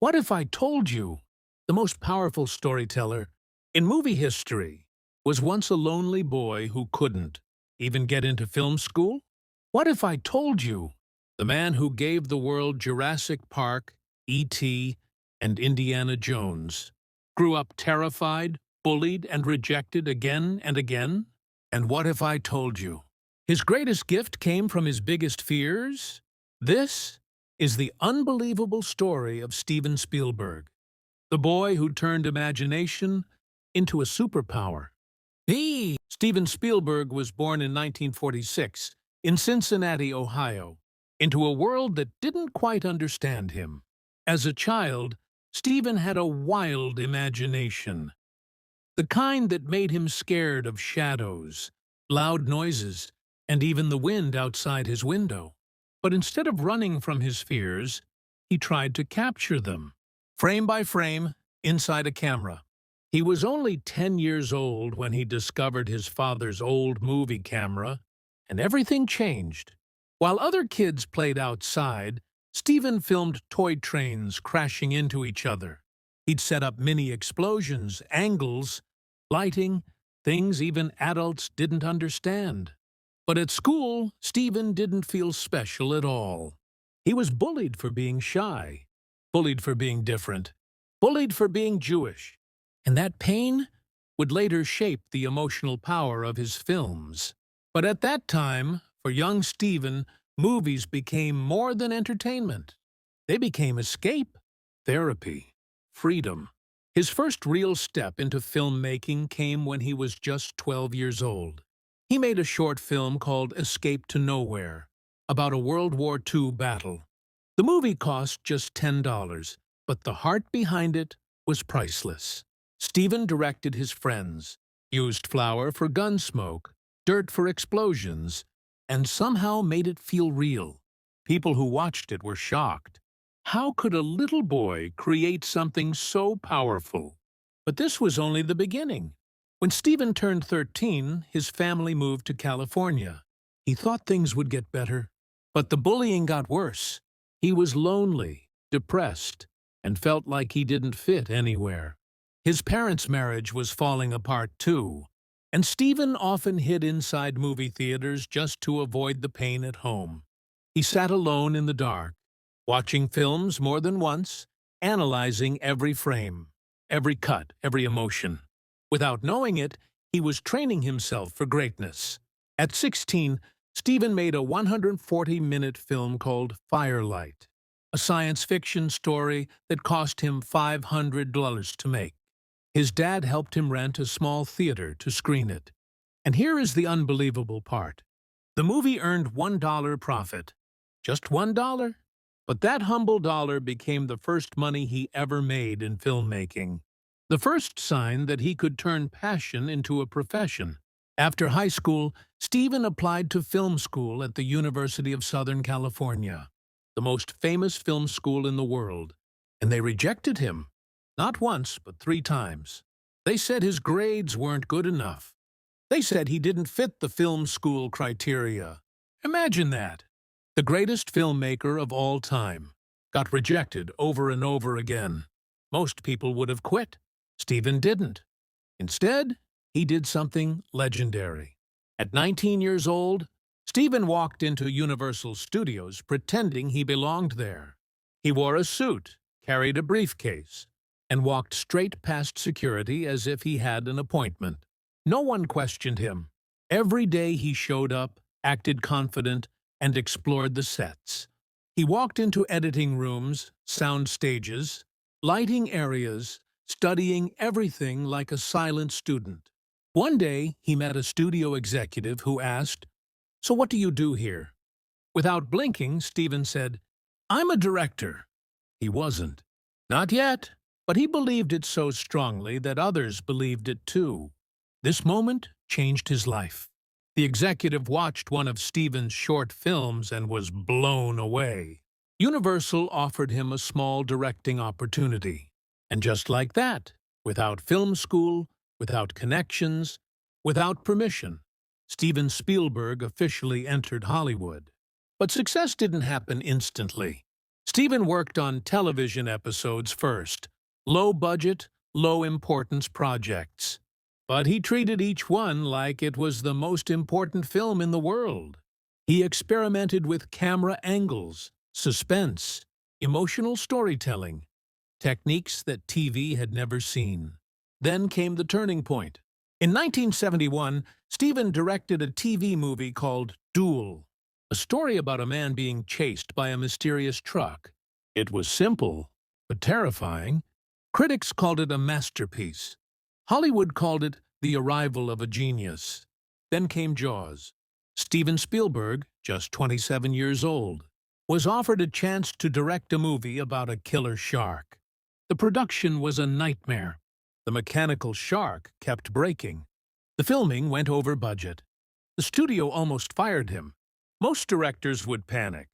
What if I told you the most powerful storyteller in movie history was once a lonely boy who couldn't even get into film school? What if I told you the man who gave the world Jurassic Park, E.T., and Indiana Jones grew up terrified, bullied, and rejected again and again? And what if I told you his greatest gift came from his biggest fears? This is the unbelievable story of Steven Spielberg, the boy who turned imagination into a superpower. Steven Spielberg was born in 1946 in Cincinnati, Ohio, into a world that didn't quite understand him. As a child, Steven had a wild imagination, the kind that made him scared of shadows, loud noises, and even the wind outside his window. But instead of running from his fears, he tried to capture them, frame by frame, inside a camera. He was only 10 years old when he discovered his father's old movie camera, and everything changed. While other kids played outside, Steven filmed toy trains crashing into each other. He'd set up mini explosions, angles, lighting, things even adults didn't understand. But at school, Steven didn't feel special at all. He was bullied for being shy, bullied for being different, bullied for being Jewish. And that pain would later shape the emotional power of his films. But at that time, for young Steven, movies became more than entertainment. They became escape, therapy, freedom. His first real step into filmmaking came when he was just 12 years old. He made a short film called Escape to Nowhere, about a World War II battle. The movie cost just $10, but the heart behind it was priceless. Steven directed his friends, used flour for gun smoke, dirt for explosions, and somehow made it feel real. People who watched it were shocked. How could a little boy create something so powerful? But this was only the beginning. When Steven turned 13, his family moved to California. He thought things would get better, but the bullying got worse. He was lonely, depressed, and felt like he didn't fit anywhere. His parents' marriage was falling apart too, and Steven often hid inside movie theaters just to avoid the pain at home. He sat alone in the dark, watching films more than once, analyzing every frame, every cut, every emotion. Without knowing it, he was training himself for greatness. At 16, Steven made a 140-minute film called Firelight, a science fiction story that cost him $500 to make. His dad helped him rent a small theater to screen it. And here is the unbelievable part. The movie earned $1 profit. Just $1. But that humble dollar became the first money he ever made in filmmaking. The first sign that he could turn passion into a profession. After high school, Steven applied to film school at the University of Southern California, the most famous film school in the world, and they rejected him. Not once, but 3 times. They said his grades weren't good enough. They said he didn't fit the film school criteria. Imagine that. The greatest filmmaker of all time got rejected over and over again. Most people would have quit. Steven didn't. Instead, he did something legendary. At 19 years old, Steven walked into Universal Studios pretending he belonged there. He wore a suit, carried a briefcase, and walked straight past security as if he had an appointment. No one questioned him. Every day he showed up, acted confident, and explored the sets. He walked into editing rooms, sound stages, lighting areas, studying everything like a silent student. One day, he met a studio executive who asked, "So what do you do here?" Without blinking, Steven said, "I'm a director." He wasn't. Not yet, but he believed it so strongly that others believed it too. This moment changed his life. The executive watched one of Steven's short films and was blown away. Universal offered him a small directing opportunity. And just like that, without film school, without connections, without permission, Steven Spielberg officially entered Hollywood. But success didn't happen instantly. Steven worked on television episodes first, low-budget, low-importance projects. But he treated each one like it was the most important film in the world. He experimented with camera angles, suspense, emotional storytelling, techniques that TV had never seen. Then came the turning point. In 1971, Steven directed a TV movie called Duel, a story about a man being chased by a mysterious truck. It was simple, but terrifying. Critics called it a masterpiece. Hollywood called it the arrival of a genius. Then came Jaws. Steven Spielberg, just 27 years old, was offered a chance to direct a movie about a killer shark. The production was a nightmare. The mechanical shark kept breaking. The filming went over budget. The studio almost fired him. Most directors would panic.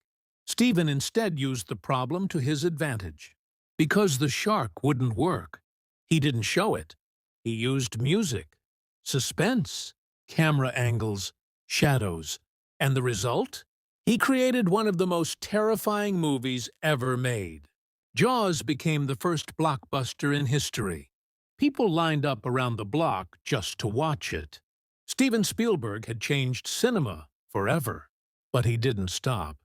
Steven instead used the problem to his advantage. Because the shark wouldn't work, he didn't show it. He used music, suspense, camera angles, shadows. And the result? He created one of the most terrifying movies ever made. Jaws became the first blockbuster in history. People lined up around the block just to watch it. Steven Spielberg had changed cinema forever, but he didn't stop.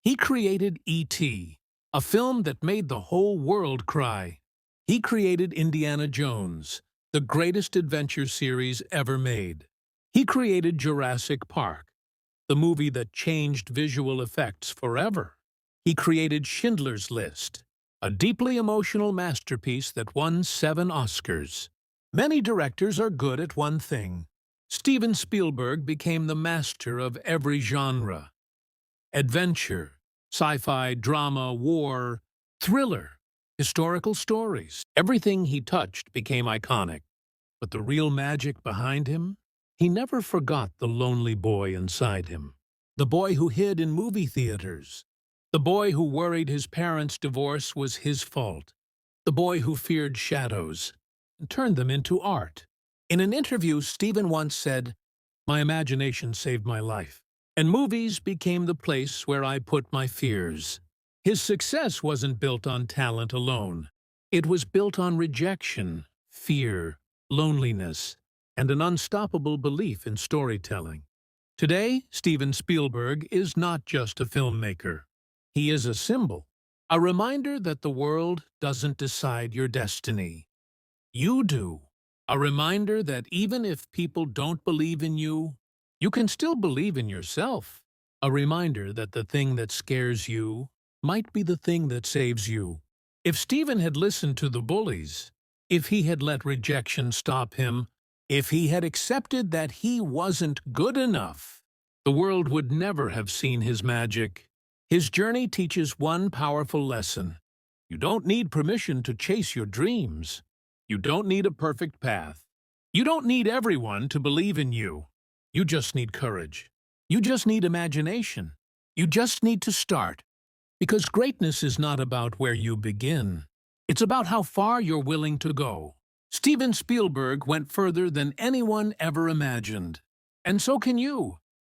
He created E.T., a film that made the whole world cry. He created Indiana Jones, the greatest adventure series ever made. He created Jurassic Park, the movie that changed visual effects forever. He created Schindler's List, a deeply emotional masterpiece that won 7 Oscars. Many directors are good at one thing. Steven Spielberg became the master of every genre. Adventure, sci-fi, drama, war, thriller, historical stories. Everything he touched became iconic. But the real magic behind him? He never forgot the lonely boy inside him. The boy who hid in movie theaters. The boy who worried his parents' divorce was his fault. The boy who feared shadows and turned them into art. In an interview, Steven once said, "My imagination saved my life, and movies became the place where I put my fears." His success wasn't built on talent alone. It was built on rejection, fear, loneliness, and an unstoppable belief in storytelling. Today, Steven Spielberg is not just a filmmaker. He is a symbol, a reminder that the world doesn't decide your destiny. You do. A reminder that even if people don't believe in you, you can still believe in yourself. A reminder that the thing that scares you might be the thing that saves you. If Steven had listened to the bullies, if he had let rejection stop him, if he had accepted that he wasn't good enough, the world would never have seen his magic. His journey teaches one powerful lesson. You don't need permission to chase your dreams. You don't need a perfect path. You don't need everyone to believe in you. You just need courage. You just need imagination. You just need to start. Because greatness is not about where you begin. It's about how far you're willing to go. Steven Spielberg went further than anyone ever imagined. And so can you.